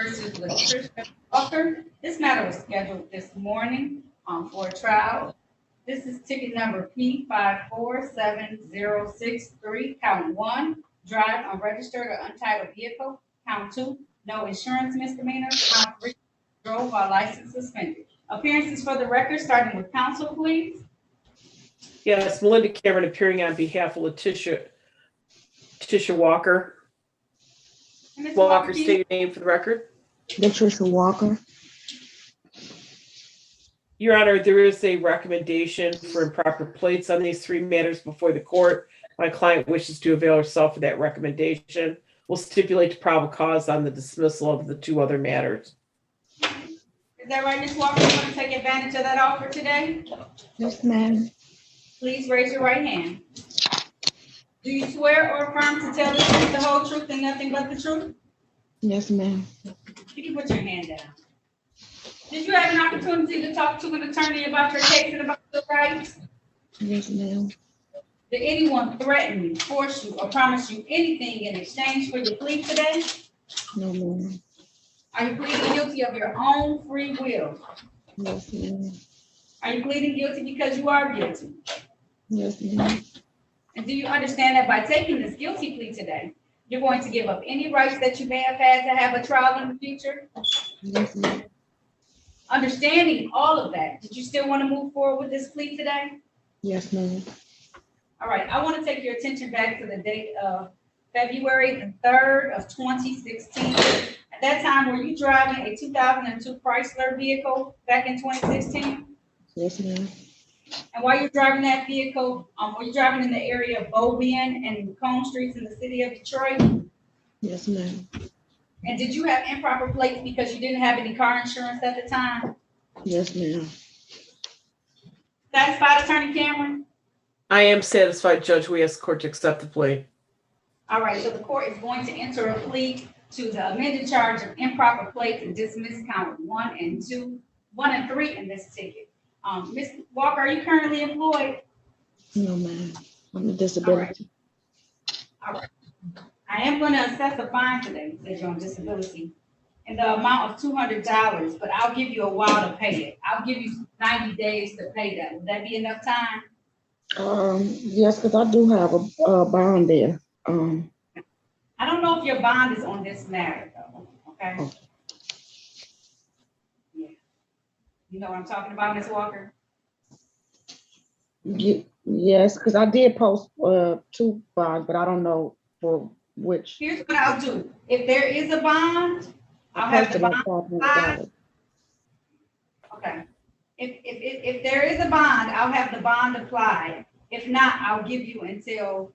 versus Latricia Walker. This matter was scheduled this morning for a trial. This is ticket number P547063, count one, drive unregistered or untitled vehicle. Count two, no insurance misdemeanor. Count three, drove while license suspended. Appearances for the record, starting with counsel, please. Yes, Melinda Cameron appearing on behalf of Letitia Walker. Ms. Walker, please. state your name for the record. Letitia Walker. Your Honor, there is a recommendation for improper plates on these three matters before the court. My client wishes to avail herself of that recommendation. We'll stipulate to probable cause on the dismissal of the two other matters. Is that right, Ms. Walker? You want to take advantage of that offer today? Yes, ma'am. Please raise your right hand. Do you swear or affirm to tell the truth, the whole truth, and nothing but the truth? Yes, ma'am. You can put your hand down. Did you have an opportunity to talk to an attorney about your case and about your rights? Yes, ma'am. Did anyone threaten you, force you, or promise you anything in exchange for your plea today? No, ma'am. Are you pleading guilty of your own free will? Yes, ma'am. Are you pleading guilty because you are guilty? Yes, ma'am. And do you understand that by taking this guilty plea today, you're going to give up any rights that you may have had to have a trial in the future? Yes, ma'am. Understanding all of that, did you still want to move forward with this plea today? Yes, ma'am. All right, I want to take your attention back to the date of February the 3rd of 2016. At that time, were you driving a 2002 Chrysler vehicle back in 2016? Yes, ma'am. And while you're driving that vehicle, were you driving in the area of Beaubien and Macomb Streets in the city of Detroit? Yes, ma'am. And did you have improper plates because you didn't have any car insurance at the time? Yes, ma'am. Satisfied, Attorney Cameron? I am satisfied, Judge. We ask the court to accept the plea. All right, so the court is going to enter a plea to the amended charge of improper plates and dismiss count 1 and 3 in this ticket. Ms. Walker, are you currently employed? No, ma'am. I'm a disability. All right. I am going to assess a fine today, since you're on disability, in the amount of $200, but I'll give you a while to pay it. I'll give you 90 days to pay that. Would that be enough time? Yes, because I do have a bond there. I don't know if your bond is on this matter, though, okay? Oh. Yeah. You know what I'm talking about, Ms. Walker? Yes, because I did post 2 bonds, but I don't know for which. Here's what I'll do. If there is a bond, I'll have the bond applied. Okay. If there is a bond, I'll have the bond applied. If not, I'll give you until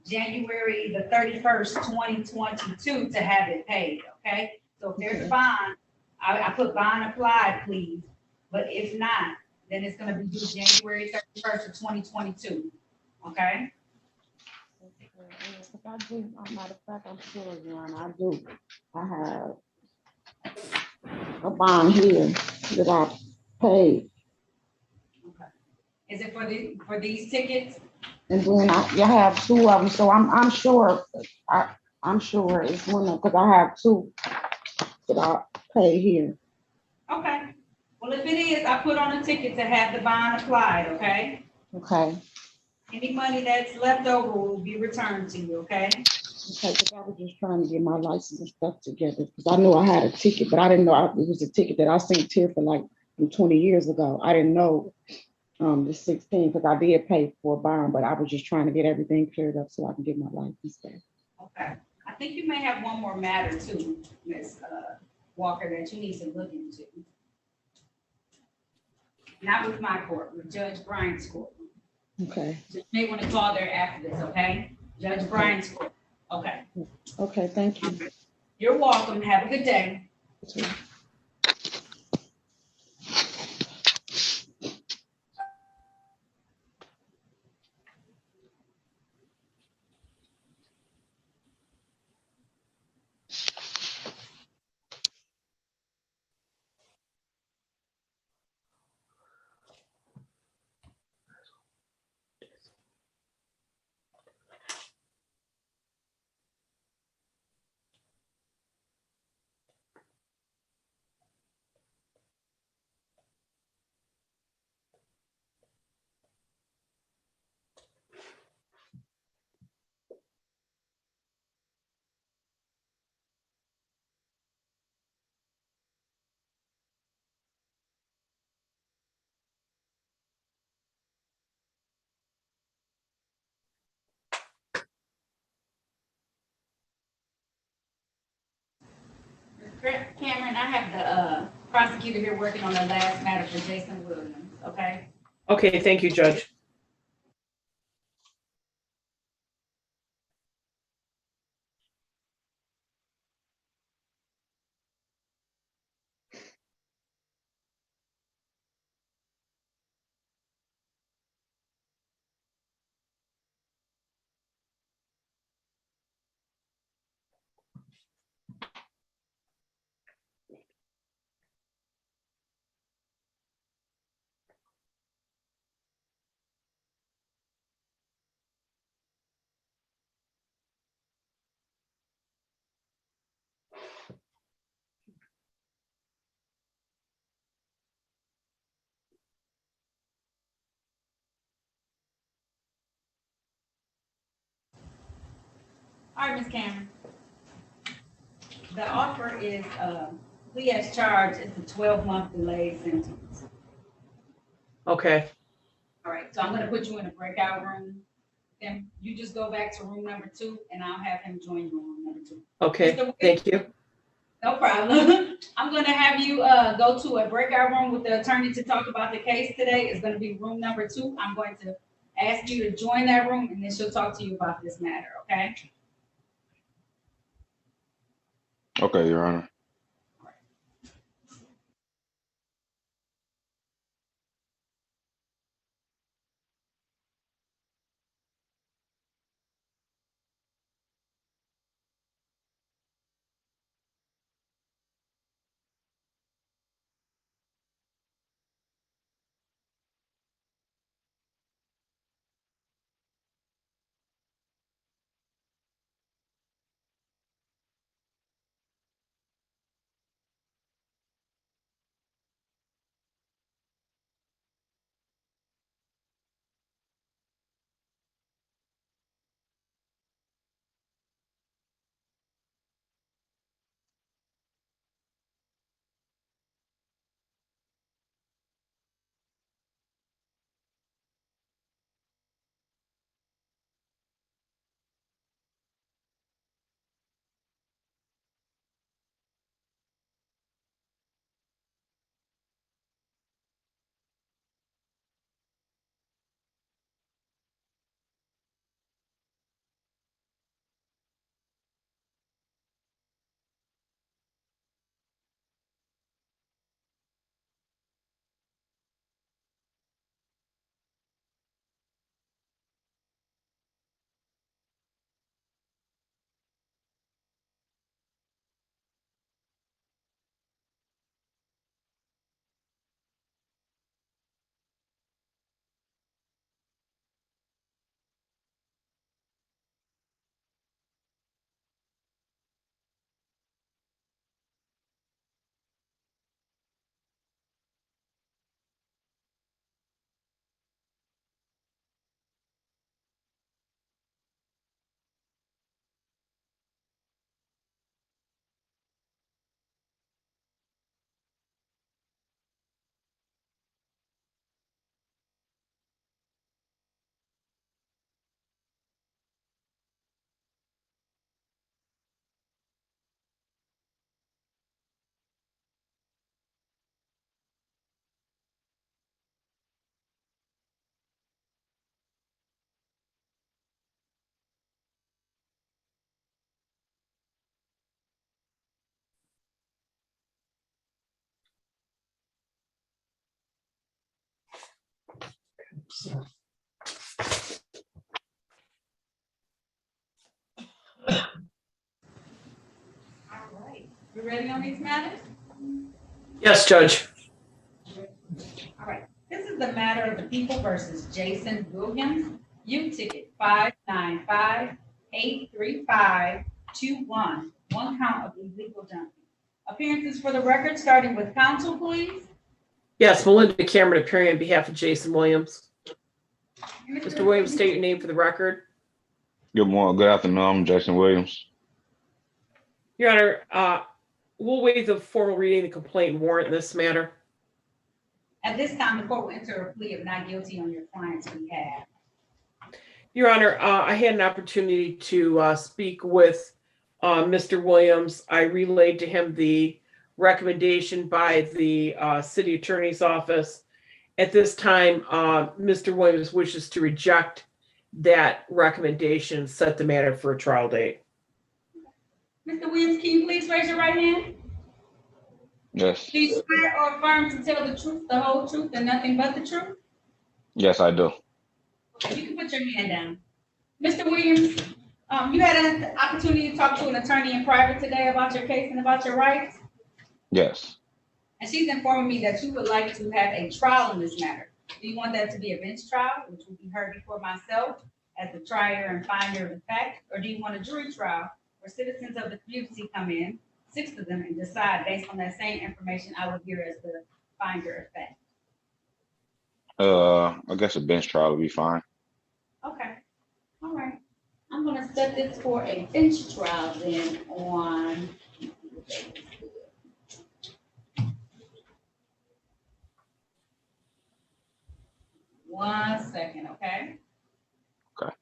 January the 31st, 2022 to have it paid, okay? So if there's a bond, I put bond applied, please. But if not, then it's gonna be due January 31st of 2022, okay? I do, matter of fact, I'm sure, Your Honor, I do. I have a bond here that I paid. Okay. Is it for these tickets? And then I have 2 of them, so I'm sure, I'm sure it's one of, because I have 2 that I pay here. Okay. Well, if it is, I put on a ticket to have the bond applied, okay? Okay. Any money that's left over will be returned to you, okay? Okay, because I was just trying to get my license and stuff together, because I knew I had a ticket, but I didn't know it was a ticket that I sent here for like from 20 years ago. I didn't know the 16, because I did pay for a bond, but I was just trying to get everything cleared up so I can get my license back. Okay. I think you may have one more matter too, Ms. Walker, that you need to look into. Not with my court, with Judge Bryant's court. Okay. You may want to call there after this, okay? Judge Bryant's court. Okay. Okay, thank you. You're welcome. Have a good day. Cameron, I have the prosecutor here working on the last matter for Jason Williams, okay? Okay, thank you, Judge. All right, Ms. Cameron. The offer is, plea as charged, it's a 12-month delayed sentence. Okay, All right, so I'm gonna put you in a breakout room. Then you just go back to room number 2 and I'll have him join you in room number 2. okay, thank you. No problem. I'm gonna have you go to a breakout room with the attorney to talk about the case today. It's gonna be room number 2. I'm going to ask you to join that room and then she'll talk to you about this matter, okay? Okay, Your Honor. All right. You ready on these matters? Yes, Judge. All right. This is the matter of the people versus Jason Williams. U ticket 595-83521. One count of illegal dumping. Appearances for the record, starting with counsel, please. Yes, Melinda Cameron appearing on behalf of Jason Williams. Mr. Williams, state your name for the record. Good morning, good afternoon. I'm Jason Williams. Your Honor, we'll waive the formal reading of the complaint and warrant in this matter. At this time, the court will enter a plea of not guilty on your client's behalf. Your Honor, I had an opportunity to speak with Mr. Williams, I relayed to him the recommendation by the city attorney's office. At this time, Mr. Williams wishes to reject that recommendation and set the matter for a trial date. Mr. Williams, can you please raise your right hand? Yes. Do you swear or affirm to tell the truth, the whole truth, and nothing but the truth? Yes, I do. You can put your hand down. Mr. Williams, you had an opportunity to talk to an attorney in private today about your case and about your rights, Yes. and she's informing me that you would like to have a trial in this matter. Do you want that to be a bench trial, which will be heard before myself as the trier and finder of the fact, or do you want a jury trial where citizens of the community come in, 6 of them, and decide based on that same information I would hear as the finder of fact? I guess a bench trial would be fine. Okay, all right. I'm gonna set this for a bench trial then on. One second, okay? Okay.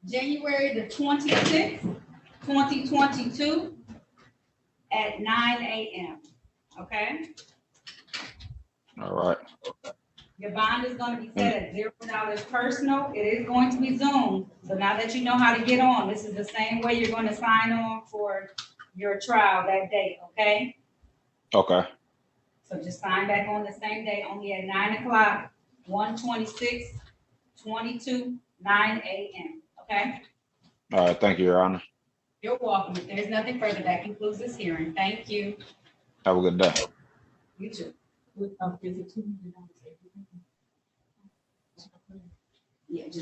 January the 26th, 2022 at 9 a.m., okay? All right. Your bond is gonna be set at $0 personal. It is going to be Zoom. So now that you know how to get on, this is the same way you're gonna sign on for your trial that day, okay? Okay. So just sign back on the same day, only at 9 o'clock, 1/26/22, 9 a.m., okay? All right. Thank you, Your Honor. You're welcome. If there's nothing further, that concludes this hearing. Thank you. Have a good day. You too. Yeah, just